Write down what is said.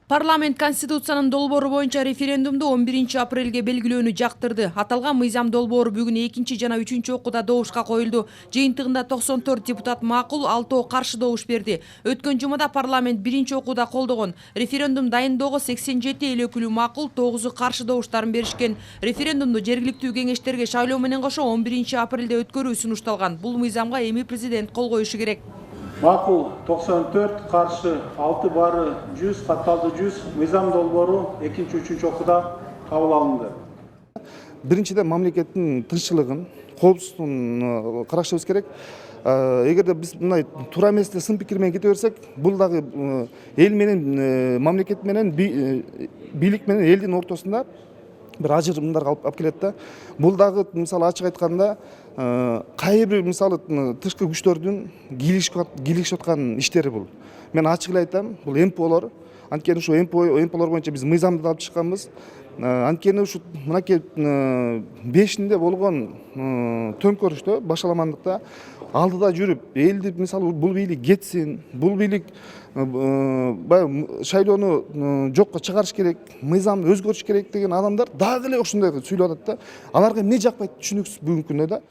Парламент Конституциянын долбоору боюнча референдумду 11-апрелге белгилөөнү жактырды. Аталган мыйзам долбоору бүгүн 2 жана 3 окууда добушка коюлду. Жыйынтыгында 94 депутат макул, 6 каршы добуш берди. Өткөн жумада парламент 1-окууда колдогон. Референдум дайындоого 87 эл өкүлү макул, 9 каршы добуштарын беришкен. Референдумду жергиликтүү кеңештерге шайлоо менен кошо 11-апрелде өткөрүү сунушталган. Бул мыйзамга эми президент кол коюшу керек. Макул 94, каршы 6 бары 100, катталды 100, мыйзам долбоору 2-3 окууда кабыл алынды. Биринчиден мамлекеттин тынччылыгын, коопсуздугун карашыбыз керек. Эгерде биз мындай туура эместе сын пикир менен кете берсек, бул дагы эл менен, мамлекет менен, бийлик менен элдин ортосунда бир ажырымдарга алып келет да. Бул дагы мисалы ачык айтканда кайсы бир мисалы тышкы күчтөрдүн кийлигишип аткан иштери бул. Мен ачык эле айтам, бул МПОлор. Анткени ушу МПОлор боюнча биз мыйзамды алып чыкканбыз. Анткени ушу мынакей 5-инде болгон төңкөрүштө, башаламандыкта алдыда жүрүп, элди мисалы бул бийлик кетсин, бул бийлик баягы шайлоону жокко чыгарыш керек, мыйзамды өзгөртүш керек деген адамдар дагы эле ошондой сүйлөп атат да. Аларга эмне жакпайт түшүнүксүз бүгүнкү күндө да.